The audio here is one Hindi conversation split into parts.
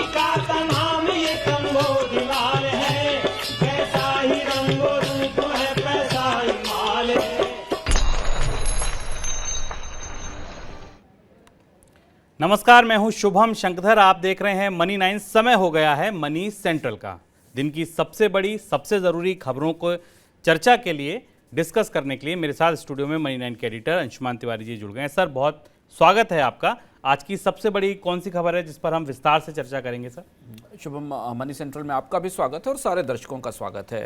का नाम ये कंबोजलाल है, कैसा ही रंगो रूप है पैसा ही माल है। नमस्कार, मैं हूं शुभम शंकधर। आप देख रहे हैं मनी 9। समय हो गया है मनी सेंट्रल का। दिन की सबसे बड़ी, सबसे ज़रूरी खबरों को चर्चा के लिए, डिस्कस करने के लिए मेरे साथ स्टूडियो में मनी 9 के एडिटर अंशुमान तिवारी जी जुड़ गए हैं। सर, बहुत स्वागत है आपका। आज की सबसे बड़ी कौन सी खबर है जिस पर हम विस्तार से चर्चा करेंगे सर? शुभम, मनी सेंट्रल में आपका भी स्वागत है और सारे दर्शकों का स्वागत है।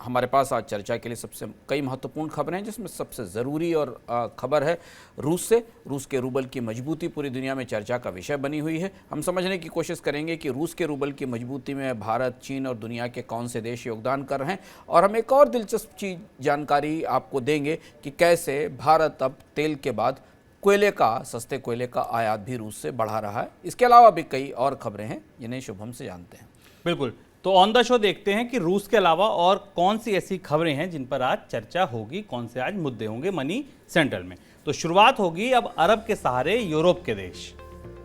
हमारे पास आज चर्चा के लिए सबसे कई महत्वपूर्ण खबरें हैं, जिसमें सबसे ज़रूरी और खबर है रूस से। रूस के रूबल की मजबूती पूरी दुनिया में चर्चा का विषय बनी हुई है। हम समझने की कोशिश करेंगे कि रूस के रूबल की मजबूती में भारत, चीन और दुनिया के कौन से देश योगदान कर रहे हैं, और हम एक और दिलचस्प चीज़ जानकारी आपको देंगे कि कैसे भारत अब तेल के बाद कोयले का, सस्ते कोयले का आयात भी रूस से बढ़ा रहा है। इसके अलावा भी कई और खबरें हैं जिन्हें शुभम से जानते हैं। बिल्कुल, तो ऑन द शो देखते हैं कि रूस के अलावा और कौन सी ऐसी खबरें हैं जिन पर आज चर्चा होगी, कौन से आज मुद्दे होंगे मनी सेंट्रल में। तो शुरुआत होगी अब अरब के सहारे यूरोप के देश।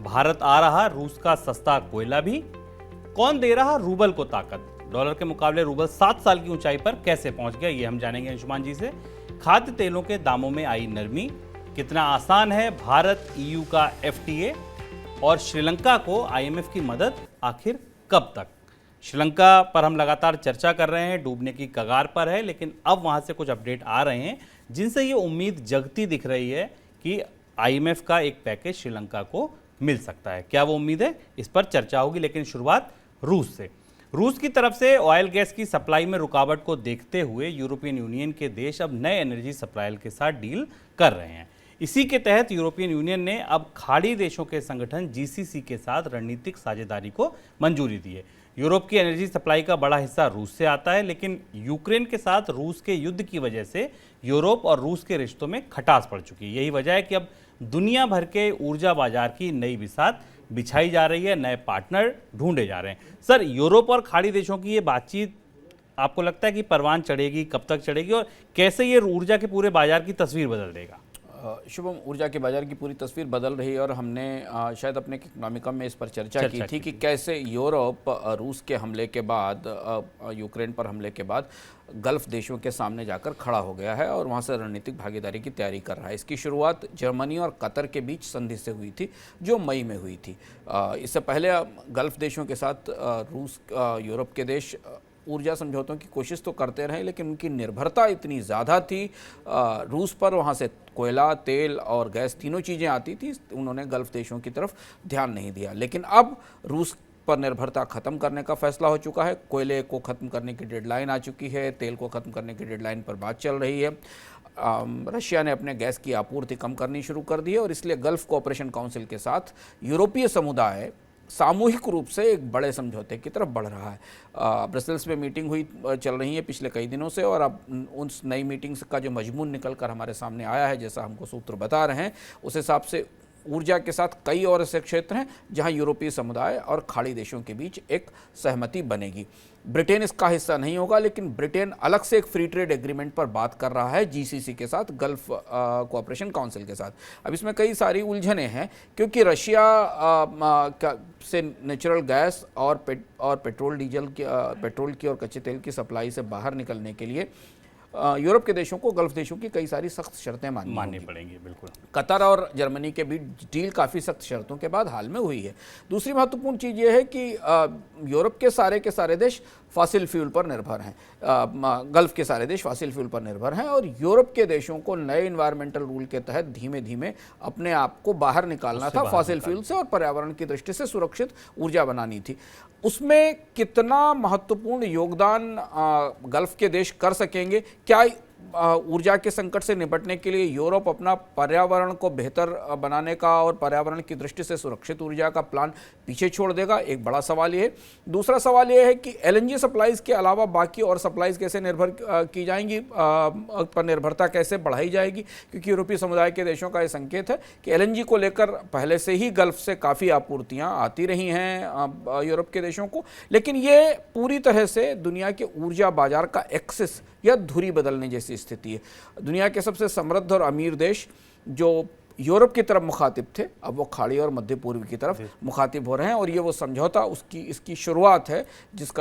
भारत आ रहा रूस का सस्ता कोयला भी। कौन दे रहा रूबल को ताकत? डॉलर के मुकाबले रूबल 7 साल की ऊंचाई पर कैसे पहुंच गया, ये हम जानेंगे अंशुमान जी से। खाद्य तेलों के दामों में आई नरमी। कितना आसान है भारत EU का FTA? और श्रीलंका को IMF की मदद आखिर कब तक? श्रीलंका पर हम लगातार चर्चा कर रहे हैं, डूबने की कगार पर है, लेकिन अब वहां से कुछ अपडेट आ रहे हैं जिनसे ये उम्मीद जगती दिख रही है कि IMF का एक पैकेज श्रीलंका को मिल सकता है। क्या वो उम्मीद है? इस पर चर्चा होगी, लेकिन शुरुआत रूस से। रूस की तरफ से ऑयल गैस की सप्लाई में रुकावट को देखते हुए यूरोपियन यूनियन के देश अब नए एनर्जी सप्लायर के साथ डील कर रहे हैं। इसी के तहत यूरोपियन यूनियन ने अब खाड़ी देशों के संगठन GCC के साथ रणनीतिक साझेदारी को मंजूरी दी है। यूरोप की एनर्जी सप्लाई का बड़ा हिस्सा रूस से आता है, लेकिन यूक्रेन के साथ रूस के युद्ध की वजह से यूरोप और रूस के रिश्तों में खटास पड़ चुकी है। यही वजह है कि अब दुनिया भर के ऊर्जा बाजार की नई बिसात बिछाई जा रही है, नए पार्टनर ढूंढे जा रहे हैं। सर, यूरोप और खाड़ी देशों की ये बातचीत आपको लगता है कि परवान चढ़ेगी? कब तक चढ़ेगी और कैसे ये ऊर्जा के पूरे बाजार की तस्वीर बदल देगा? शुभम, ऊर्जा के बाजार की पूरी तस्वीर बदल रही है और हमने शायद अपने इकोनॉमिकम में इस पर चर्चा की थी कि कैसे यूरोप रूस के हमले के बाद, यूक्रेन पर हमले के बाद गल्फ देशों के सामने जाकर खड़ा हो गया है और वहाँ से रणनीतिक भागीदारी की तैयारी कर रहा है। इसकी शुरुआत जर्मनी और कतर के बीच संधि से हुई थी, जो मई में हुई थी। इससे पहले गल्फ देशों के साथ रूस, यूरोप के देश ऊर्जा समझौतों की कोशिश तो करते रहे, लेकिन उनकी निर्भरता इतनी ज़्यादा थी रूस पर, वहाँ से कोयला, तेल और गैस तीनों चीज़ें आती थी, उन्होंने गल्फ देशों की तरफ ध्यान नहीं दिया। लेकिन अब रूस पर निर्भरता ख़त्म करने का फैसला हो चुका है। कोयले को ख़त्म करने की डेडलाइन आ चुकी है, तेल को ख़त्म करने की डेडलाइन पर बात चल रही है। रशिया ने अपने गैस की आपूर्ति कम करनी शुरू कर दी है और इसलिए गल्फ कोऑपरेशन काउंसिल के साथ यूरोपीय समुदाय सामूहिक रूप से एक बड़े समझौते की तरफ बढ़ रहा है। ब्रसेल्स में मीटिंग हुई, चल रही है पिछले कई दिनों से, और अब उस नई मीटिंग्स का जो मजमून निकल कर हमारे सामने आया है, जैसा हमको सूत्र बता रहे हैं, उस हिसाब से ऊर्जा के साथ कई और ऐसे क्षेत्र हैं जहां यूरोपीय समुदाय और खाड़ी देशों के बीच एक सहमति बनेगी। ब्रिटेन इसका हिस्सा नहीं होगा, लेकिन ब्रिटेन अलग से एक फ्री ट्रेड एग्रीमेंट पर बात कर रहा है GCC के साथ, गल्फ कोऑपरेशन काउंसिल के साथ। अब इसमें कई सारी उलझनें हैं, क्योंकि रशिया से नेचुरल गैस और पेट्रोल, डीजल की, पेट्रोल की और कच्चे तेल की सप्लाई से बाहर निकलने के लिए यूरोप के देशों को, गल्फ देशों की कई सारी सख्त शर्तें माननी पड़ेंगी। बिल्कुल, कतर और जर्मनी के बीच डील काफ़ी सख्त शर्तों के बाद हाल में हुई है। दूसरी महत्वपूर्ण चीज़ यह है कि यूरोप के सारे देश फॉसिल फ्यूल पर निर्भर हैं, गल्फ के सारे देश फॉसिल फ्यूल पर निर्भर हैं, और यूरोप के देशों को नए इन्वायरमेंटल रूल के तहत धीमे धीमे अपने आप को बाहर निकालना था फॉसिल फ्यूल से, और पर्यावरण की दृष्टि से सुरक्षित ऊर्जा बनानी थी। उसमें कितना महत्वपूर्ण योगदान गल्फ के देश कर सकेंगे? क्या ऊर्जा के संकट से निपटने के लिए यूरोप अपना पर्यावरण को बेहतर बनाने का और पर्यावरण की दृष्टि से सुरक्षित ऊर्जा का प्लान पीछे छोड़ देगा? एक बड़ा सवाल ये है। दूसरा सवाल ये है कि LNG सप्लाईज के अलावा बाकी और सप्लाईज कैसे निर्भर की जाएंगी, पर निर्भरता कैसे बढ़ाई जाएगी? क्योंकि यूरोपीय समुदाय के देशों का ये संकेत है कि LNG को लेकर पहले से ही गल्फ से काफ़ी आपूर्तियाँ आती रही हैं यूरोप के देशों को, लेकिन ये पूरी तरह से दुनिया के ऊर्जा बाजार का एक्सेस या धुरी बदलने जैसी स्थिति है। दुनिया के सबसे समृद्ध और अमीर देश जो यूरोप की तरफ मुखातिब थे, अब वो खाड़ी और मध्य पूर्व की तरफ मुखातिब हो रहे हैं, और ये वो समझौता इसकी शुरुआत है जिस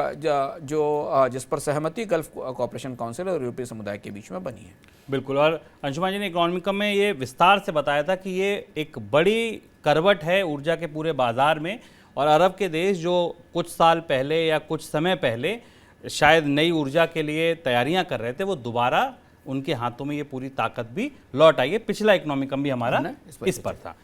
पर सहमति गल्फ कोऑपरेशन काउंसिल और यूरोपीय समुदाय के बीच में बनी है। बिल्कुल, और अंशुमान जी ने इकोनॉमिकम में ये विस्तार से बताया था कि ये एक बड़ी करवट है ऊर्जा के पूरे बाजार में, और अरब के देश जो कुछ साल पहले या कुछ समय पहले शायद नई ऊर्जा के लिए तैयारियां कर रहे थे, वो दोबारा उनके हाथों में ये पूरी ताकत भी लौट आई है। पिछला इकोनॉमिकम भी हमारा इस पर था।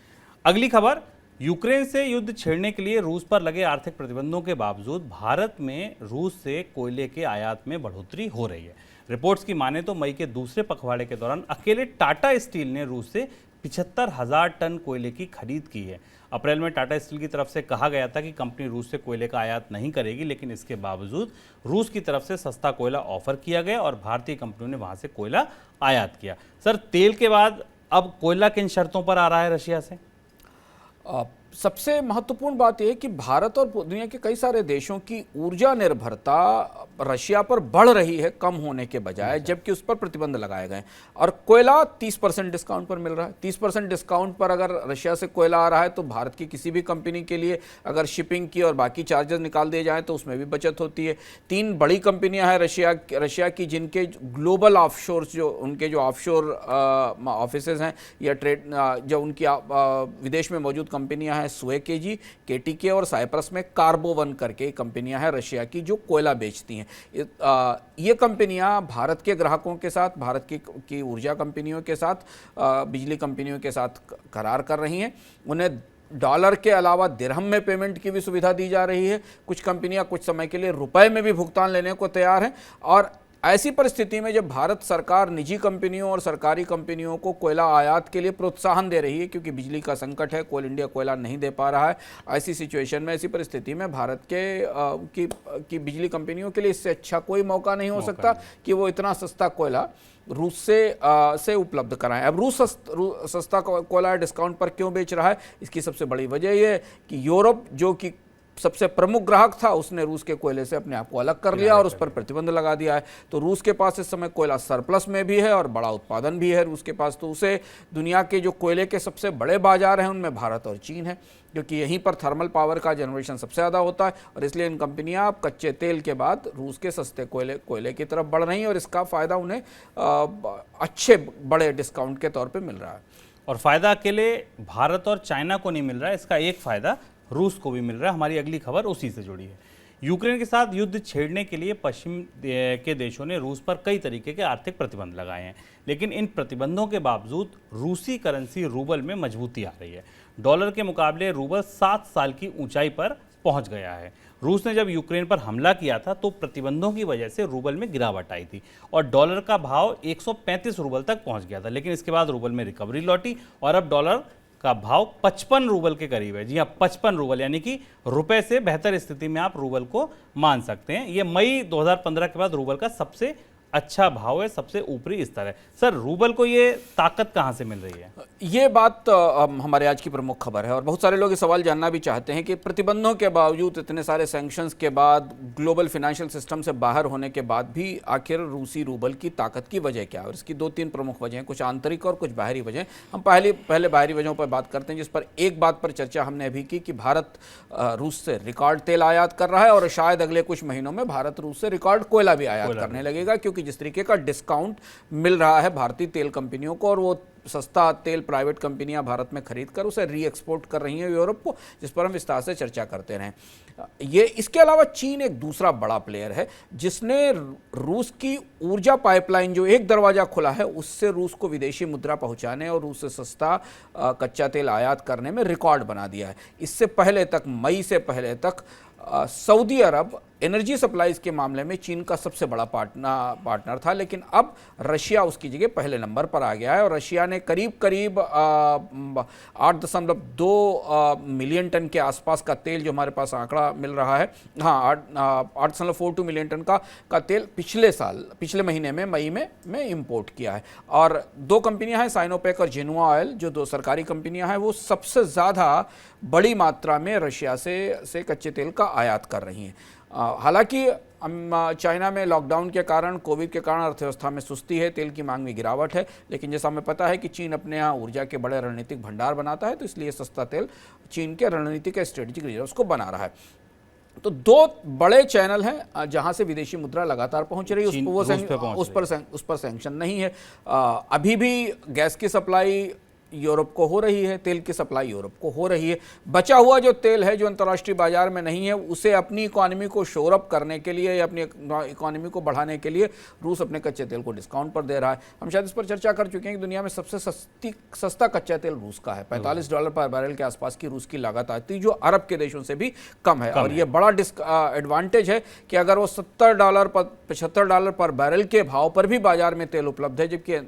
अगली खबर, यूक्रेन से युद्ध छेड़ने के लिए रूस पर लगे आर्थिक प्रतिबंधों के बावजूद भारत में रूस से कोयले के आयात में बढ़ोतरी हो रही है। रिपोर्ट्स की माने तो मई के दूसरे पखवाड़े के दौरान अकेले टाटा स्टील ने रूस से 75,000 टन कोयले की खरीद की है। अप्रैल में टाटा स्टील की तरफ से कहा गया था कि कंपनी रूस से कोयले का आयात नहीं करेगी, लेकिन इसके बावजूद रूस की तरफ से सस्ता कोयला ऑफर किया गया और भारतीय कंपनियों ने वहां से कोयला आयात किया। सर, तेल के बाद अब कोयला किन शर्तों पर आ रहा है रशिया से? सबसे महत्वपूर्ण बात यह है कि भारत और दुनिया के कई सारे देशों की ऊर्जा निर्भरता रशिया पर बढ़ रही है कम होने के बजाय, जबकि उस पर प्रतिबंध लगाए गए। और कोयला 30% डिस्काउंट पर मिल रहा है। 30% डिस्काउंट पर अगर रशिया से कोयला आ रहा है तो भारत की किसी भी कंपनी के लिए अगर शिपिंग की और बाकी चार्जेस निकाल दिए जाएं तो उसमें भी बचत होती है। 3 बड़ी कंपनियां हैं रशिया की जिनके ग्लोबल ऑफशोर जो ऑफशोर ऑफिसेज हैं या ट्रेड जो उनकी विदेश में मौजूद कंपनियां हैं, सुएकेजी, केटीके और साइप्रस में कार्बोवन करके कंपनियां हैं रशिया की जो कोयला बेचती हैं। ये कंपनियां भारत के ग्राहकों के साथ, भारत की ऊर्जा कंपनियों के साथ, बिजली कंपनियों के साथ करार कर रही हैं। उन्हें डॉलर के अलावा दिरहम में पेमेंट की भी सुविधा दी जा रही है। कुछ कंपनियां कुछ समय के लिए रुपए में भी भुगतान लेने को तैयार हैं। और ऐसी परिस्थिति में जब भारत सरकार निजी कंपनियों और सरकारी कंपनियों को कोयला आयात के लिए प्रोत्साहन दे रही है, क्योंकि बिजली का संकट है, कोल इंडिया कोयला नहीं दे पा रहा है, ऐसी सिचुएशन में, ऐसी परिस्थिति में भारत की बिजली कंपनियों के लिए इससे अच्छा कोई मौका नहीं हो सकता कि वो इतना सस्ता कोयला रूस से उपलब्ध कराएं। अब रूस सस्ता कोयला डिस्काउंट पर क्यों बेच रहा है? इसकी सबसे बड़ी वजह यह है कि यूरोप, जो कि सबसे प्रमुख ग्राहक था, उसने रूस के कोयले से अपने आप को अलग कर लिया और उस पर प्रतिबंध लगा दिया है। तो रूस के पास इस समय कोयला सरप्लस में भी है और बड़ा उत्पादन भी है रूस के पास। तो उसे दुनिया के जो कोयले के सबसे बड़े बाजार हैं उनमें भारत और चीन है, क्योंकि यहीं पर थर्मल पावर का जनरेशन सबसे ज़्यादा होता है। और इसलिए इन कंपनियां अब कच्चे तेल के बाद रूस के सस्ते कोयले की तरफ बढ़ रही हैं और इसका फ़ायदा उन्हें अच्छे बड़े डिस्काउंट के तौर पर मिल रहा है। और फ़ायदा अकेले भारत और चाइना को नहीं मिल रहा है, इसका एक फ़ायदा रूस को भी मिल रहा है। हमारी अगली खबर उसी से जुड़ी है। यूक्रेन के साथ युद्ध छेड़ने के लिए पश्चिम के देशों ने रूस पर कई तरीके के आर्थिक प्रतिबंध लगाए हैं, लेकिन इन प्रतिबंधों के बावजूद रूसी करेंसी रूबल में मजबूती आ रही है। डॉलर के मुकाबले रूबल 7 साल की ऊंचाई पर पहुंच गया है। रूस ने जब यूक्रेन पर हमला किया था तो प्रतिबंधों की वजह से रूबल में गिरावट आई थी और डॉलर का भाव 135 रूबल तक पहुंच गया था, लेकिन इसके बाद रूबल में रिकवरी लौटी और अब डॉलर का भाव 55 रूबल के करीब है। जी हाँ, 55 रूबल, यानी कि रुपए से बेहतर स्थिति में आप रूबल को मान सकते हैं। ये मई 2015 के बाद रूबल का सबसे अच्छा भाव है, सबसे ऊपरी स्तर है। सर, रूबल को ये ताकत कहाँ से मिल रही है? ये बात हमारे आज की प्रमुख खबर है और बहुत सारे लोग ये सवाल जानना भी चाहते हैं कि प्रतिबंधों के बावजूद, इतने सारे सैंक्शंस के बाद, ग्लोबल फाइनेंशियल सिस्टम से बाहर होने के बाद भी आखिर रूसी रूबल की ताकत की वजह क्या है? और इसकी 2-3 प्रमुख वजह हैं, कुछ आंतरिक और कुछ बाहरी वजह। हम पहले बाहरी वजहों पर बात करते हैं, जिस पर एक बात पर चर्चा हमने अभी की कि भारत रूस से रिकॉर्ड तेल आयात कर रहा है और शायद अगले कुछ महीनों में भारत रूस से रिकॉर्ड कोयला भी आयात करने लगेगा, क्योंकि जिस तरीके का डिस्काउंट मिल रहा है भारतीय तेल कंपनियों को और वो सस्ता तेल प्राइवेट कंपनियां भारत में खरीद कर उसे री एक्सपोर्ट कर रही हैं यूरोप को, जिस पर हम विस्तार से चर्चा करते रहें। ये इसके अलावा चीन एक दूसरा बड़ा प्लेयर है जिसने रूस की ऊर्जा पाइपलाइन, जो एक दरवाजा खुला है, उससे रूस को विदेशी मुद्रा पहुंचाने और रूस से सस्ता कच्चा तेल आयात करने में रिकॉर्ड बना दिया है। इससे पहले तक, मई से पहले तक, सऊदी अरब एनर्जी सप्लाईज के मामले में चीन का सबसे बड़ा पार्टनर था, लेकिन अब रशिया उसकी जगह पहले नंबर पर आ गया है और रशिया ने करीब 8.2 मिलियन टन के आसपास का तेल, जो हमारे पास आंकड़ा मिल रहा है, हाँ 8.42 मिलियन टन का तेल पिछले महीने में मई में इंपोर्ट किया है। और 2 कंपनियां हैं, साइनोपेक और जिनुआ ऑयल, जो 2 सरकारी कंपनियां हैं, वो सबसे ज़्यादा बड़ी मात्रा में रशिया से कच्चे तेल का आयात कर रही हैं। हालांकि चाइना में लॉकडाउन के कारण, कोविड के कारण अर्थव्यवस्था में सुस्ती है, तेल की मांग में गिरावट है, लेकिन जैसा हमें पता है कि चीन अपने यहाँ ऊर्जा के बड़े रणनीतिक भंडार बनाता है, तो इसलिए सस्ता तेल चीन के रणनीतिक स्ट्रेटेजिक रिजर्व्स को बना रहा है। तो दो बड़े चैनल हैं जहां से विदेशी मुद्रा लगातार पहुंच रही है, उस पर सैंक्शन नहीं है। अभी भी गैस की सप्लाई यूरोप को हो रही है, तेल की सप्लाई यूरोप को हो रही है। बचा हुआ जो तेल है जो अंतर्राष्ट्रीय बाजार में नहीं है, उसे अपनी इकोनॉमी को शोर अप करने के लिए या अपनी इकोनॉमी को बढ़ाने के लिए रूस अपने कच्चे तेल को डिस्काउंट पर दे रहा है। हम शायद इस पर चर्चा कर चुके हैं कि दुनिया में सबसे सस्ता कच्चा तेल रूस का है। $45 पर बैरल के आसपास की रूस की लागत आती है, जो अरब के देशों से भी कम है। और ये बड़ा एडवांटेज है कि अगर वो $75 पर बैरल के भाव पर भी बाजार में तेल उपलब्ध है, जबकि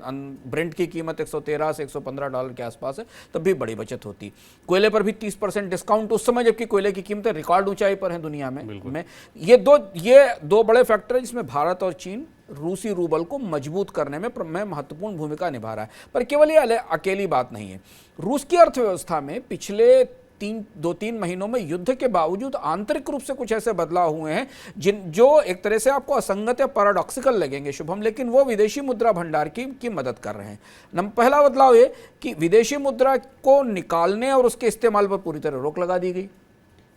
ब्रेंट की कीमत $113 से $115 के आसपास है, तब भी बड़ी बचत होती। कोयले पर भी 30% डिस्काउंट उस समय, जबकि कोयले की कीमतें रिकॉर्ड ऊंचाई पर हैं दुनिया में। ये दो बड़े फैक्टर हैं जिसमें भारत और चीन रूसी रूबल को मजबूत करने में महत्वपूर्ण भूमिका निभा रहा है। पर केवल ये अकेली बात नहीं है। रूस की अर्थव्यवस्था में पिछले 2-3 महीनों में युद्ध के बावजूद आंतरिक रूप से कुछ ऐसे बदलाव हुए हैं जो एक तरह से आपको असंगत या पैराडॉक्सिकल लगेंगे शुभम, लेकिन वो विदेशी मुद्रा भंडार की मदद कर रहे हैं। पहला बदलाव ये कि विदेशी मुद्रा को निकालने और उसके इस्तेमाल पर पूरी तरह रोक लगा दी गई।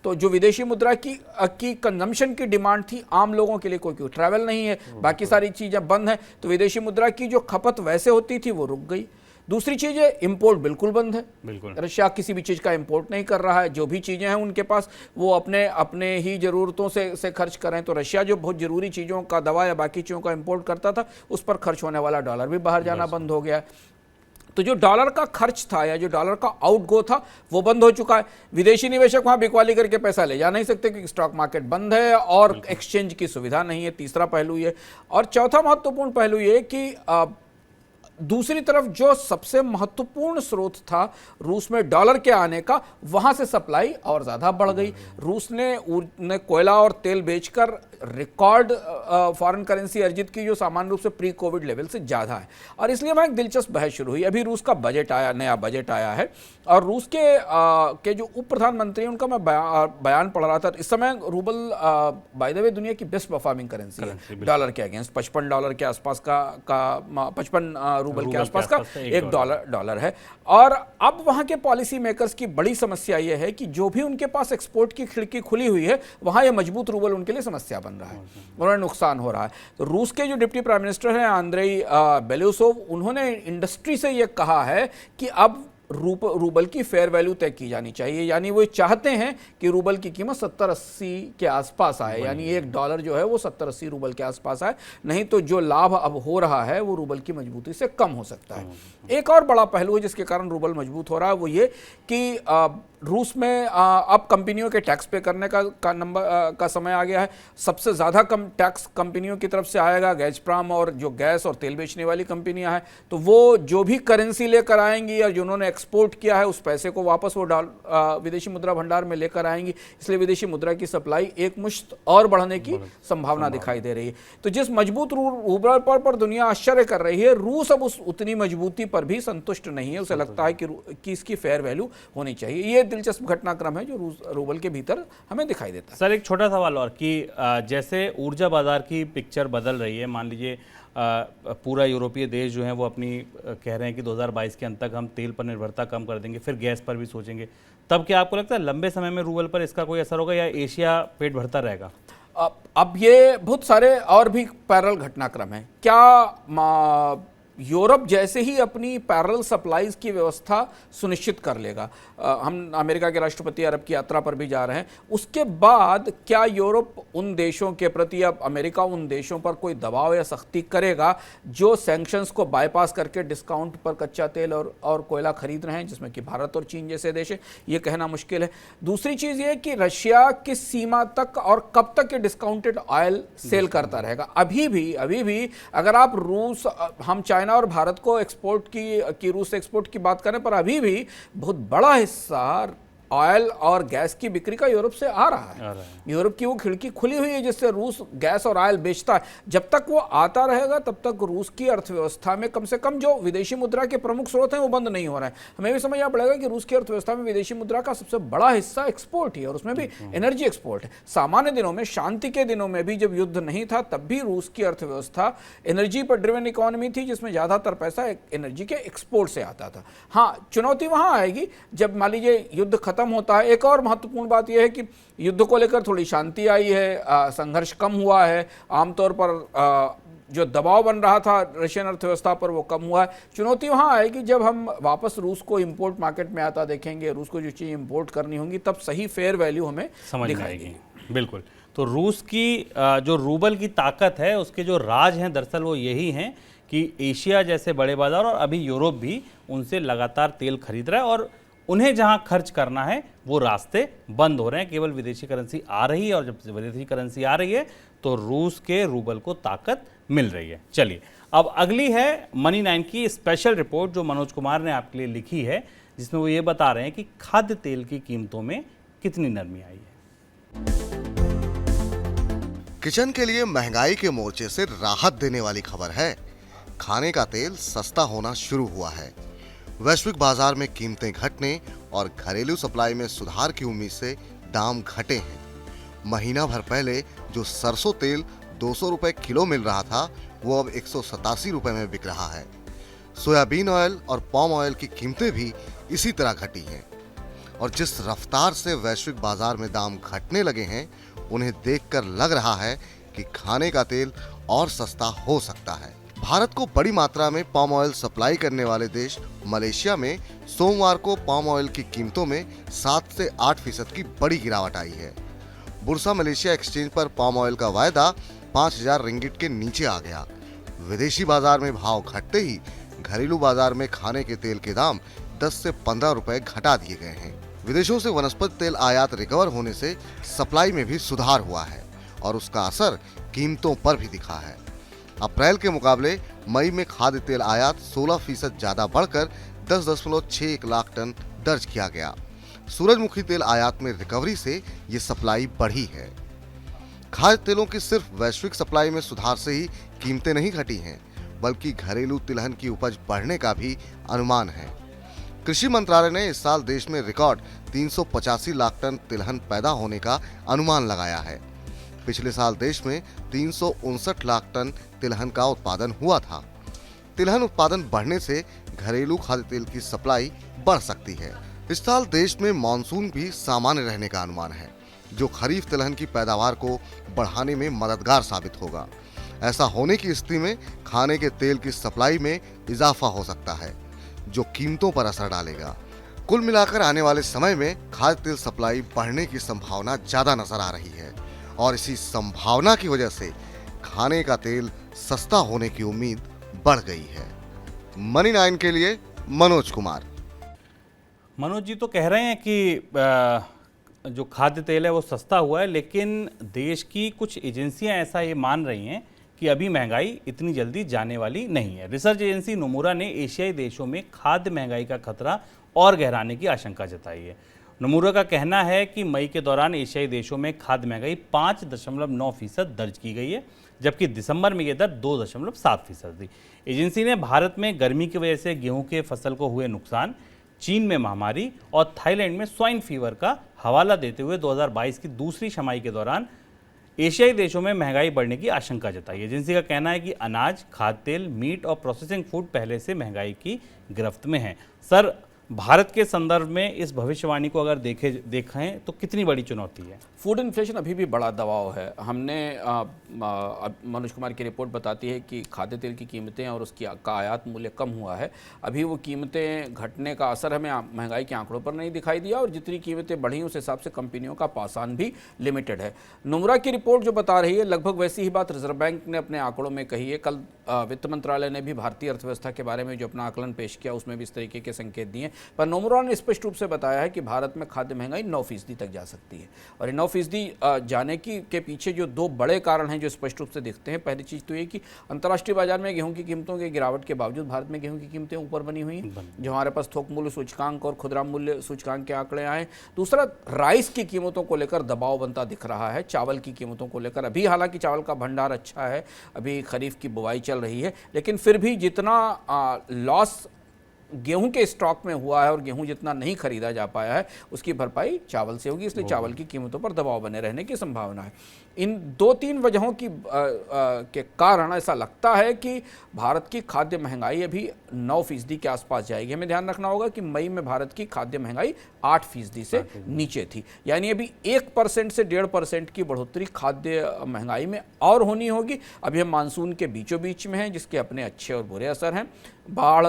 तो जो विदेशी मुद्रा की कंजम्पशन की डिमांड थी, आम लोगों के लिए कोई ट्रैवल नहीं है, बाकी सारी चीजें बंद हैं, तो विदेशी मुद्रा की जो खपत वैसे होती थी वो रुक गई। दूसरी चीज है, इंपोर्ट बिल्कुल बंद है। रशिया किसी भी चीज का इंपोर्ट नहीं कर रहा है। जो भी चीजें हैं उनके पास, वो अपने ही जरूरतों से खर्च कर रहे हैं। तो रशिया जो बहुत जरूरी चीजों का, दवा या बाकी चीजों का इंपोर्ट करता था, उस पर खर्च होने वाला डॉलर भी बाहर जाना बंद हो गया है। तो जो डॉलर का खर्च था या जो डॉलर का आउटगो था, वो बंद हो चुका है। विदेशी निवेशक वहां बिकवाली करके पैसा ले जा नहीं सकते क्योंकि स्टॉक मार्केट बंद है और एक्सचेंज की सुविधा नहीं है। तीसरा पहलू ये। और चौथा महत्वपूर्ण पहलू ये कि दूसरी तरफ जो सबसे महत्वपूर्ण स्रोत था रूस में डॉलर के आने का, वहां से सप्लाई और ज्यादा बढ़ गई। रूस ने कोयला और तेल बेचकर रिकॉर्ड फॉरेन करेंसी अर्जित की, जो सामान्य रूप से प्री कोविड लेवल से ज्यादा है। और इसलिए वहां एक दिलचस्प बहस शुरू हुई। अभी रूस का नया बजट आया है और रूस के जो उप प्रधानमंत्री हैं, उनका मैं बयान पढ़ रहा था। इस समय रूबल बाय द वे दुनिया की बेस्ट परफॉर्मिंग करेंसी है डॉलर के अगेंस्ट। $55 के आसपास का 55 रूबल के आसपास का $1 है। और अब वहां के पॉलिसी मेकर्स की बड़ी समस्या यह है कि जो भी उनके पास एक्सपोर्ट की खिड़की खुली हुई है, वहां यह मजबूत रूबल उनके लिए समस्या बन रहा है, उन्हें नुकसान हो रहा है। तो रूस के जो डिप्टी प्राइम मिनिस्टर हैं आंद्रेई बेलोसोव, उन्होंने इंडस्ट्री से यह कहा है कि अब रूबल की फेयर वैल्यू तय की जानी चाहिए। यानी वो चाहते हैं कि रूबल की कीमत 70-80 के आसपास आए, यानी $1 जो है वो 70-80 रूबल के आसपास आए। नहीं तो जो लाभ अब हो रहा है वो रूबल की मजबूती से कम हो सकता है। एक और बड़ा पहलू है जिसके कारण रूबल मजबूत हो रहा है, वो ये कि रूस में अब कंपनियों के टैक्स पे करने का समय आ गया है। सबसे ज़्यादा कम टैक्स कंपनियों की तरफ से आएगा, गैज़प्रोम और जो गैस और तेल बेचने वाली कंपनियां हैं। तो वो जो भी करेंसी लेकर आएंगी या जिन्होंने एक्सपोर्ट किया है, उस पैसे को वापस वो विदेशी मुद्रा भंडार में लेकर आएंगी। इसलिए विदेशी मुद्रा की सप्लाई एक मुश्त और बढ़ने की संभावना दिखाई दे रही है। तो जिस मजबूत रूबल पर दुनिया आश्चर्य कर रही है, रूस अब उतनी मजबूती पर भी संतुष्ट नहीं है। उसे लगता है कि इसकी फेयर वैल्यू होनी चाहिए। ये दिलचस्प घटनाक्रम है जो रूबल के भीतर हमें दिखाई देता है। सर, एक छोटा सवाल और कि जैसे ऊर्जा बाजार की पिक्चर बदल रही है, मान लीजिए पूरा यूरोपीय देश जो है वो अपनी कह रहे हैं कि 2022 के अंत तक हम तेल पर निर्भरता कम कर देंगे, फिर गैस पर भी सोचेंगे, तब क्या आपको लगता है लंबे समय में रूबल पर इसका कोई असर होगा या एशिया पेट भरता रहेगा? अब ये बहुत सारे और भी पैरेलल घटनाक्रम हैं। क्या यूरोप जैसे ही अपनी पैरेलल सप्लाईज की व्यवस्था सुनिश्चित कर लेगा, हम अमेरिका के राष्ट्रपति अरब की यात्रा पर भी जा रहे हैं, उसके बाद क्या यूरोप उन देशों के प्रति या अमेरिका उन देशों पर कोई दबाव या सख्ती करेगा जो सैंक्शंस को बाईपास करके डिस्काउंट पर कच्चा तेल और कोयला खरीद रहे हैं, जिसमें कि भारत और चीन जैसे देश है? ये कहना मुश्किल है। दूसरी चीज़ ये कि रशिया किस सीमा तक और कब तक ये डिस्काउंटेड ऑयल सेल करता रहेगा? अभी भी अगर आप हम चाइना और भारत को एक्सपोर्ट की रूस से एक्सपोर्ट की बात करें, पर अभी भी बहुत बड़ा हिस्सा ऑयल और गैस की बिक्री का यूरोप से आ रहा है। यूरोप की वो खिड़की खुली हुई है जिससे रूस गैस और ऑयल बेचता है। जब तक वो आता रहेगा तब तक रूस की अर्थव्यवस्था में कम से कम जो विदेशी मुद्रा के प्रमुख स्रोत हैं वो बंद नहीं हो रहे हैं। हमें भी समझना पड़ेगा कि रूस की अर्थव्यवस्था में विदेशी मुद्रा का सबसे बड़ा हिस्सा एक्सपोर्ट ही है और उसमें भी एनर्जी एक्सपोर्ट है। सामान्य दिनों में, शांति के दिनों में भी, जब युद्ध नहीं था तब भी रूस की अर्थव्यवस्था एनर्जी पर ड्रिवन इकोनॉमी थी जिसमें ज्यादातर पैसा एनर्जी के एक्सपोर्ट से आता था। हाँ, चुनौती वहां आएगी जब मान लीजिए युद्ध खत्म होता है। एक और महत्वपूर्ण बात यह है कि युद्ध को लेकर थोड़ी शांति आई है, संघर्ष कम हुआ है, आमतौर पर जो दबाव बन रहा था रशियन अर्थव्यवस्था पर वो कम हुआ है। चुनौती वहां आएगी जब हम वापस रूस को इंपोर्ट मार्केट में आता देखेंगे, रूस को जो चीज़ इंपोर्ट करनी होंगी तब सही फेयर वैल्यू हमें समझ में आएगी। बिल्कुल। तो रूस की जो रूबल की ताकत है उसके जो राज हैं दरअसल वो यही हैं कि एशिया जैसे बड़े बाजार और अभी यूरोप भी उनसे लगातार तेल खरीद रहा है और उन्हें जहां खर्च करना है वो रास्ते बंद हो रहे हैं। केवल विदेशी करेंसी आ रही है और जब विदेशी करेंसी आ रही है तो रूस के रूबल को ताकत मिल रही है। चलिए अब अगली है मनी 9 की स्पेशल रिपोर्ट जो मनोज कुमार ने आपके लिए लिखी है, जिसमें वो ये बता रहे हैं कि खाद्य तेल की कीमतों में कितनी नरमी आई है। किचन के लिए महंगाई के मोर्चे से राहत देने वाली खबर है। खाने का तेल सस्ता होना शुरू हुआ है। वैश्विक बाजार में कीमतें घटने और घरेलू सप्लाई में सुधार की उम्मीद से दाम घटे हैं। महीना भर पहले जो सरसों तेल 200 रुपए किलो मिल रहा था वो अब 187 रुपए में बिक रहा है। सोयाबीन ऑयल और पाम ऑयल की कीमतें भी इसी तरह घटी हैं और जिस रफ्तार से वैश्विक बाजार में दाम घटने लगे हैं उन्हें देखकर लग रहा है कि खाने का तेल और सस्ता हो सकता है। भारत को बड़ी मात्रा में पाम ऑयल सप्लाई करने वाले देश मलेशिया में सोमवार को पाम ऑयल की कीमतों में 7 से 8% की बड़ी गिरावट आई है। बुर्सा मलेशिया एक्सचेंज पर पाम ऑयल का वायदा 5000 रिंगिट के नीचे आ गया। विदेशी बाजार में भाव घटते ही घरेलू बाजार में खाने के तेल के दाम 10 से 15 रुपए घटा दिए गए हैं। विदेशों से वनस्पति तेल आयात रिकवर होने से सप्लाई में भी सुधार हुआ है और उसका असर कीमतों पर भी दिखा है। अप्रैल के मुकाबले मई में खाद्य तेल आयात 16% ज्यादा बढ़कर 10.61 लाख टन दर्ज किया गया। सूरजमुखी तेल आयात में रिकवरी से ये सप्लाई बढ़ी है। खाद्य तेलों की सिर्फ वैश्विक सप्लाई में सुधार से ही कीमतें नहीं घटी हैं, बल्कि घरेलू तिलहन की उपज बढ़ने का भी अनुमान है। कृषि मंत्रालय ने इस साल देश में रिकॉर्ड 385 लाख टन तिलहन पैदा होने का अनुमान लगाया है। पिछले साल देश में 359 लाख टन तिलहन का उत्पादन हुआ था। तिलहन उत्पादन बढ़ने से घरेलू खाद्य तेल की सप्लाई बढ़ सकती है। इस साल देश में मानसून भी सामान्य रहने का अनुमान है, जो खरीफ तिलहन की पैदावार को बढ़ाने में मददगार साबित होगा। ऐसा होने की स्थिति में खाने के तेल की सप्लाई में इजाफा हो सकता है, जो कीमतों पर असर डालेगा। कुल मिलाकर आने वाले समय में खाद्य तेल सप्लाई बढ़ने की संभावना ज्यादा नजर आ रही है और इसी संभावना की वजह से खाने का तेल सस्ता होने की उम्मीद बढ़ गई है। मनी 9 के लिए मनोज कुमार। मनोज जी तो कह रहे हैं कि जो खाद्य तेल है वो सस्ता हुआ है, लेकिन देश की कुछ एजेंसियां ऐसा ये मान रही हैं कि अभी महंगाई इतनी जल्दी जाने वाली नहीं है। रिसर्च एजेंसी नोमुरा ने एशियाई देशों में खाद्य महंगाई का खतरा और गहराने की आशंका जताई है। नोमुरा का कहना है कि मई के दौरान एशियाई देशों में खाद्य महंगाई 5.9% दर्ज की गई है, जबकि दिसंबर में यह दर 2.7% थी। एजेंसी ने भारत में गर्मी की वजह से गेहूं के फसल को हुए नुकसान, चीन में महामारी और थाईलैंड में स्वाइन फीवर का हवाला देते हुए 2022 की दूसरी छमाही के दौरान एशियाई देशों में महंगाई बढ़ने की आशंका जताई। एजेंसी का कहना है कि अनाज, खाद्य तेल, मीट और प्रोसेसिंग फूड पहले से महंगाई की गिरफ्त में हैं। सर, भारत के संदर्भ में इस भविष्यवाणी को अगर देखें तो कितनी बड़ी चुनौती है? फूड इन्फ्लेशन अभी भी बड़ा दबाव है। हमने मनोज कुमार की रिपोर्ट बताती है कि खाद्य तेल की कीमतें और उसकी का आयात मूल्य कम हुआ है। अभी वो कीमतें घटने का असर हमें महंगाई के आंकड़ों पर नहीं दिखाई दिया और जितनी कीमतें बढ़ी उस हिसाब से कंपनियों का पासान भी लिमिटेड है। नोमुरा की रिपोर्ट जो बता रही है लगभग वैसी ही बात रिजर्व बैंक ने अपने आंकड़ों में कही है। कल वित्त मंत्रालय ने भी भारतीय अर्थव्यवस्था के बारे में जो अपना आकलन पेश किया उसमें भी इस तरीके के संकेत दिए पर नोमुरा ने स्पष्ट रूप से बताया है कि भारत में खाद्य महंगाई 9% तक जा सकती है। और ये 9% जाने के पीछे जो दो बड़े कारण हैं जो स्पष्ट रूप से दिखते हैं, पहली चीज़ तो ये कि अंतर्राष्ट्रीय बाजार में गेहूं की कीमतों के गिरावट के बावजूद भारत में गेहूं की कीमतें ऊपर बनी हुई हैं, जो हमारे पास थोक मूल्य सूचकांक और खुदरा मूल्य सूचकांक के आंकड़े आए। दूसरा, राइस की कीमतों को लेकर दबाव बनता दिख रहा है, चावल की कीमतों को लेकर। अभी हालांकि चावल का भंडार अच्छा है, अभी खरीफ की बुवाई चल रही है, लेकिन फिर भी जितना लॉस गेहूं के स्टॉक में हुआ है और गेहूं जितना नहीं खरीदा जा पाया है उसकी भरपाई चावल से होगी, इसलिए चावल की कीमतों पर दबाव बने रहने की संभावना है। इन 2-3 वजहों के कारण ऐसा लगता है कि भारत की खाद्य महंगाई अभी 9% के आसपास जाएगी। हमें ध्यान रखना होगा कि मई में भारत की खाद्य महंगाई 8% से नीचे थी, यानी अभी 1% से 1.5% की बढ़ोतरी खाद्य महंगाई में और होनी होगी। अभी हम मानसून के बीचों बीच में हैं, जिसके अपने अच्छे और बुरे असर हैं। बाढ़,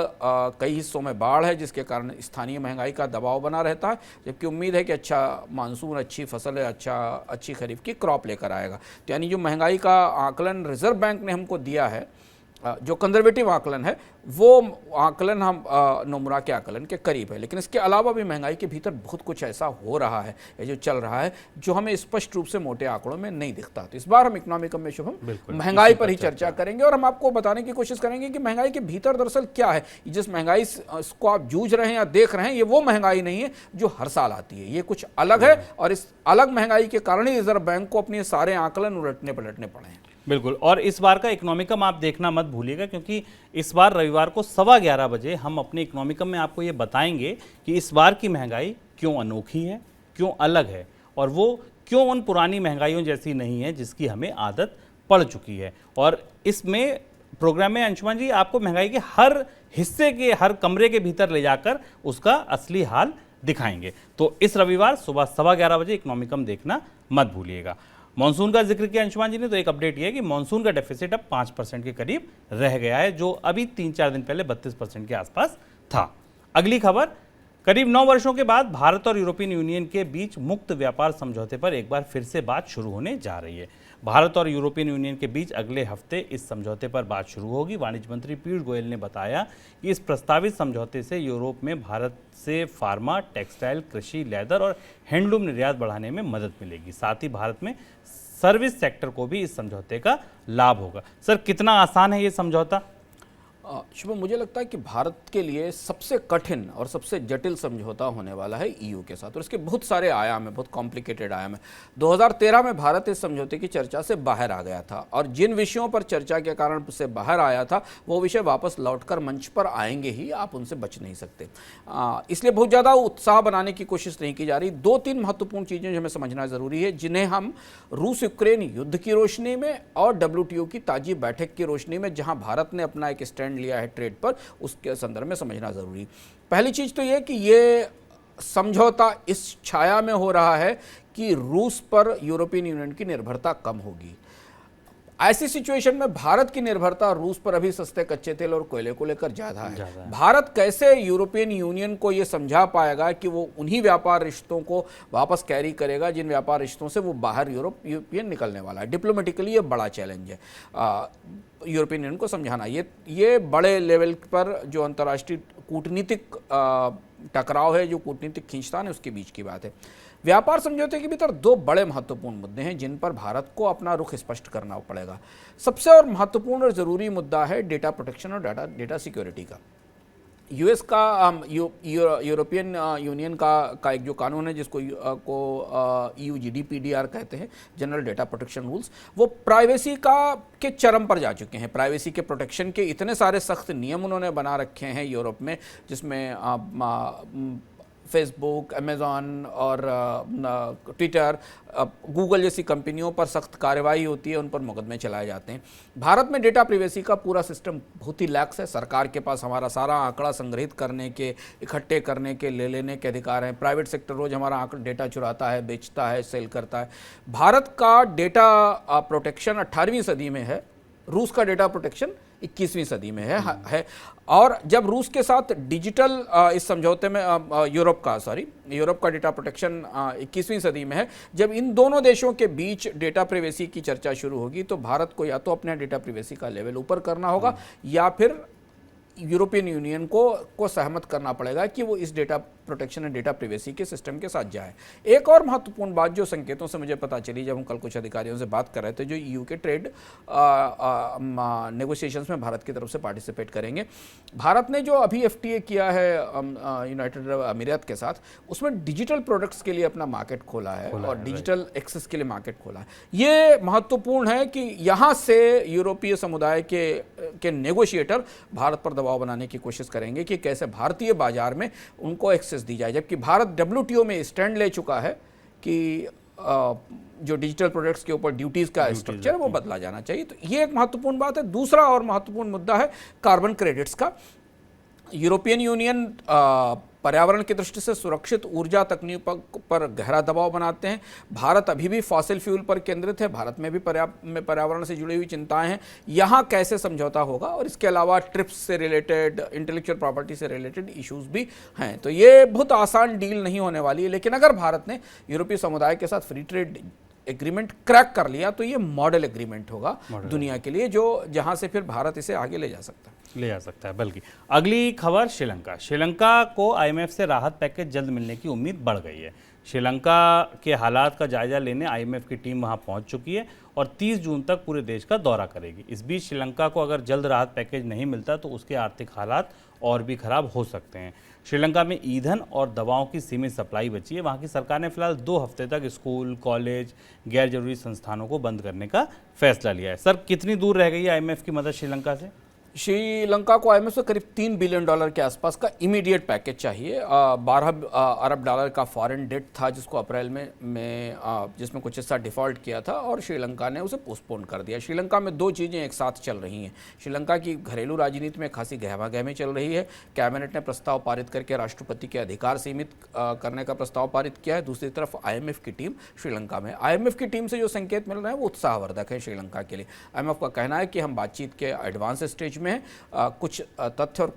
कई हिस्सों में बाढ़ है, जिसके कारण स्थानीय महंगाई का दबाव बना रहता है, जबकि उम्मीद है कि अच्छा मानसून, अच्छी फसल, अच्छी खरीफ की क्रॉप लेकर आएगा। तो यानी जो महंगाई का आकलन रिजर्व बैंक ने हमको दिया है, जो कंजर्वेटिव आकलन है, वो आकलन हम नोमुरा के आकलन के करीब है। लेकिन इसके अलावा भी महंगाई के भीतर बहुत कुछ ऐसा हो रहा है या जो चल रहा है जो हमें स्पष्ट रूप से मोटे आंकड़ों में नहीं दिखता। तो इस बार हम इकोनॉमिक में शुभम महंगाई पर ही चर्चा करेंगे और हम आपको बताने की कोशिश करेंगे कि महंगाई के भीतर दरअसल क्या है। जिस महंगाई को आप जूझ रहे हैं या देख रहे हैं, ये वो महंगाई नहीं है जो हर साल आती है, ये कुछ अलग है और इस अलग महंगाई के कारण ही रिजर्व बैंक को अपने सारे आकलन उलटने पलटने पड़े हैं। बिल्कुल, और इस बार का इकोनॉमिकम आप देखना मत भूलिएगा, क्योंकि इस बार रविवार को 11:15 बजे हम अपने इकोनॉमिकम में आपको ये बताएंगे कि इस बार की महंगाई क्यों अनोखी है, क्यों अलग है और वो क्यों उन पुरानी महंगाइयों जैसी नहीं है जिसकी हमें आदत पड़ चुकी है। और इसमें प्रोग्राम में अंशुमान जी आपको महंगाई के हर हिस्से के, हर कमरे के भीतर ले जाकर उसका असली हाल दिखाएंगे। तो इस रविवार सुबह 11:15 बजे इकोनॉमिकम देखना मत भूलिएगा। मॉनसून का जिक्र किया अंशुमान जी ने, तो एक अपडेट ये है कि मॉनसून का डेफिसिट अब 5% के करीब रह गया है, जो अभी 3-4 दिन पहले 32% के आसपास था। अगली खबर, करीब 9 वर्षों के बाद भारत और यूरोपियन यूनियन के बीच मुक्त व्यापार समझौते पर एक बार फिर से बात शुरू होने जा रही है। भारत और यूरोपियन यूनियन के बीच अगले हफ्ते इस समझौते पर बात शुरू होगी। वाणिज्य मंत्री पीयूष गोयल ने बताया कि इस प्रस्तावित समझौते से यूरोप में भारत से फार्मा, टेक्सटाइल, कृषि, लेदर और हैंडलूम निर्यात बढ़ाने में मदद मिलेगी। साथ ही भारत में सर्विस सेक्टर को भी इस समझौते का लाभ होगा। सर, कितना आसान है ये समझौता? शुभम, मुझे लगता है कि भारत के लिए सबसे कठिन और सबसे जटिल समझौता होने वाला है ईयू के साथ, और इसके बहुत सारे आयाम है, बहुत कॉम्प्लिकेटेड आयाम है। 2013 में भारत इस समझौते की चर्चा से बाहर आ गया था और जिन विषयों पर चर्चा के कारण से बाहर आया था वो विषय वापस लौटकर मंच पर आएंगे ही, आप उनसे बच नहीं सकते। इसलिए बहुत ज़्यादा उत्साह बनाने की कोशिश नहीं की जा रही। 2-3 महत्वपूर्ण चीज़ें जो हमें समझना ज़रूरी है, जिन्हें हम रूस यूक्रेन युद्ध की रोशनी में और WTO की ताज़ी बैठक की रोशनी में, जहाँ भारत ने अपना एक स्टैंड लिया है ट्रेड पर, उसके संदर्भ में समझना जरूरी। पहली चीज तो यह कि ये समझौता इस छाया में हो रहा है कि रूस पर यूरोपियन यूनियन की निर्भरता कम होगी। ऐसी सिचुएशन में भारत की निर्भरता रूस पर अभी सस्ते कच्चे तेल और कोयले को लेकर ज्यादा है। भारत कैसे यूरोपियन यूनियन को यह समझा पाएगा कि वो उन्हीं व्यापार रिश्तों को वापस कैरी करेगा जिन व्यापार रिश्तों से वो बाहर यूरोपियन निकलने वाला है। डिप्लोमेटिकली ये बड़ा चैलेंज है यूरोपियन यूनियन को समझाना। ये बड़े लेवल पर जो अंतर्राष्ट्रीय कूटनीतिक टकराव है, जो कूटनीतिक खींचतान है, उसके बीच की बात है। व्यापार समझौते के भीतर 2 बड़े महत्वपूर्ण मुद्दे हैं जिन पर भारत को अपना रुख स्पष्ट करना पड़ेगा। सबसे और महत्वपूर्ण और ज़रूरी मुद्दा है डेटा प्रोटेक्शन और डेटा सिक्योरिटी का। यूएस का यूरोपियन यूनियन का एक जो कानून है जिसको EU GDPR कहते हैं, जनरल डेटा प्रोटेक्शन रूल्स, वो प्राइवेसी के चरम पर जा चुके हैं। प्राइवेसी के प्रोटेक्शन के इतने सारे सख्त नियम उन्होंने बना रखे हैं यूरोप में, जिसमें फेसबुक, अमेज़ॉन और ट्विटर, गूगल जैसी कंपनियों पर सख्त कार्रवाई होती है, उन पर मुकदमे चलाए जाते हैं। भारत में डेटा प्रिवेसी का पूरा सिस्टम बहुत ही लैक्स है। सरकार के पास हमारा सारा आंकड़ा संग्रहित करने के, इकट्ठे करने के, ले लेने के अधिकार हैं। प्राइवेट सेक्टर रोज हमारा डेटा चुराता है, बेचता है, सेल करता है। भारत का डेटा प्रोटेक्शन 18वीं सदी में है, रूस का डेटा प्रोटेक्शन 21वीं सदी में है। और जब रूस के साथ डिजिटल इस समझौते में यूरोप का डेटा प्रोटेक्शन 21वीं सदी में है, जब इन दोनों देशों के बीच डेटा प्रिवेसी की चर्चा शुरू होगी तो भारत को या तो अपने डेटा प्रिवेसी का लेवल ऊपर करना होगा या फिर यूरोपियन यूनियन को सहमत करना पड़ेगा कि वो इस data protection and data privacy के सिस्टम के साथ जाए। एक और महत्वपूर्ण बात जो संकेतों से मुझे पता चली जब हम कल कुछ अधिकारियों से बात कर रहे थे जो ईयू के ट्रेड नेगोशिएशंस में भारत की तरफ से पार्टिसिपेट करेंगे, भारत ने जो अभी एफटीए किया है यूनाइटेड अरब अमीरात के साथ, उसमें डिजिटल प्रोडक्ट्स के लिए अपना मार्केट खोला है और डिजिटल एक्सेस के लिए मार्केट खोला है। ये महत्वपूर्ण है कि यहाँ से यूरोपीय समुदाय के नेगोशिएटर भारत पर दबाव बनाने की कोशिश करेंगे कि कैसे भारतीय बाजार में उनको एक्सेस दी जाए, जबकि भारत डब्ल्यूटीओ में स्टैंड ले चुका है कि जो डिजिटल प्रोडक्ट्स के ऊपर ड्यूटीज का स्ट्रक्चर है वो बदला जाना चाहिए। तो ये एक महत्वपूर्ण बात है। दूसरा और महत्वपूर्ण मुद्दा है कार्बन क्रेडिट्स का। यूरोपियन यूनियन पर्यावरण की दृष्टि से सुरक्षित ऊर्जा तकनीकों पर गहरा दबाव बनाते हैं। भारत अभी भी फॉसिल फ्यूल पर केंद्रित है, भारत में भी पर्यावरण से जुड़ी हुई चिंताएं हैं। यहाँ कैसे समझौता होगा, और इसके अलावा ट्रिप्स से रिलेटेड, इंटेलेक्चुअल प्रॉपर्टी से रिलेटेड इश्यूज भी हैं। तो ये बहुत आसान डील नहीं होने वाली है, लेकिन अगर भारत ने यूरोपीय समुदाय के साथ फ्री ट्रेड एग्रीमेंट क्रैक कर लिया तो ये मॉडल एग्रीमेंट होगा दुनिया के लिए, जो जहां से फिर भारत इसे आगे ले जा सकता है। बल्कि अगली खबर श्रीलंका को आईएमएफ से राहत पैकेज जल्द मिलने की उम्मीद बढ़ गई है। श्रीलंका के हालात का जायजा लेने आईएमएफ की टीम वहां पहुंच चुकी है और 30 जून तक पूरे देश का दौरा करेगी। इस बीच श्रीलंका को अगर जल्द राहत पैकेज नहीं मिलता तो उसके आर्थिक हालात और भी खराब हो सकते हैं। श्रीलंका में ईंधन और दवाओं की सीमित सप्लाई बची है। वहाँ की सरकार ने फिलहाल 2 हफ्ते तक स्कूल, कॉलेज, गैर जरूरी संस्थानों को बंद करने का फैसला लिया है। सर, कितनी दूर रह गई है आईएमएफ की मदद श्रीलंका से? श्रीलंका को आईएमएफ से करीब $3 बिलियन के आसपास का इमीडिएट पैकेज चाहिए। 12 अरब डॉलर का फॉरेन डेट था जिसको अप्रैल में जिसमें कुछ हिस्सा डिफॉल्ट किया था और श्रीलंका ने उसे पोस्टपोन कर दिया। श्रीलंका में 2 चीज़ें एक साथ चल रही हैं। श्रीलंका की घरेलू राजनीति में खासी गहमागहमी चल रही है। कैबिनेट ने प्रस्ताव पारित करके राष्ट्रपति के अधिकार सीमित करने का प्रस्ताव पारित किया है। दूसरी तरफ आईएमएफ की टीम श्रीलंका में, आईएमएफ की टीम से जो संकेत मिल रहे हैं वो उत्साहवर्धक है श्रीलंका के लिए। आईएमएफ का कहना है कि हम बातचीत के एडवांस स्टेज में कुछ तथ्य और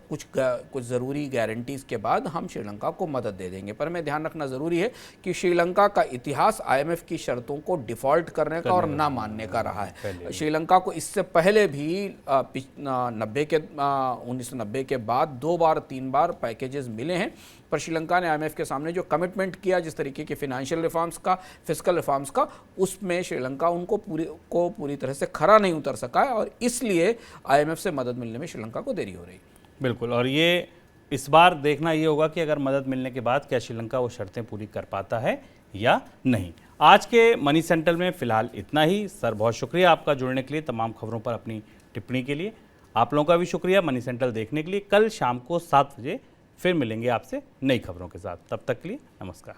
कुछ ज़रूरी गारंटीज़ के बाद हम श्रीलंका को मदद दे देंगे। पर हमें ध्यान रखना ज़रूरी है कि श्रीलंका का इतिहास आईएमएफ की शर्तों को डिफ़ॉल्ट करने का और ना मानने का रहा है। श्रीलंका को इससे पहले भी 1990 के बाद 3 बार पैकेजेस मिले हैं, पर श्रीलंका ने आईएमएफ के सामने जो कमिटमेंट किया जिस तरीके के फिनेंशियल रिफॉर्म्स का, फिस्कल रिफॉर्म्स का, उसमें श्रीलंका उनको पूरी तरह से खरा नहीं उतर सका है और इसलिए आईएमएफ से मदद मिलने में श्रीलंका को देरी हो रही है। बिल्कुल, और ये इस बार देखना ये होगा कि अगर मदद मिलने के बाद क्या श्रीलंका वो शर्तें पूरी कर पाता है या नहीं। आज के मनी सेंट्रल में फिलहाल इतना ही। सर, बहुत शुक्रिया आपका जुड़ने के लिए, तमाम खबरों पर अपनी टिप्पणी के लिए। आप लोगों का भी शुक्रिया मनी सेंट्रल देखने के लिए। कल शाम को 7 बजे फिर मिलेंगे आपसे नई खबरों के साथ। तब तक के लिए नमस्कार।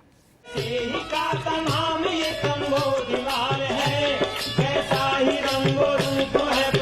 नाम ये है, कैसा ही रंगो रूप है।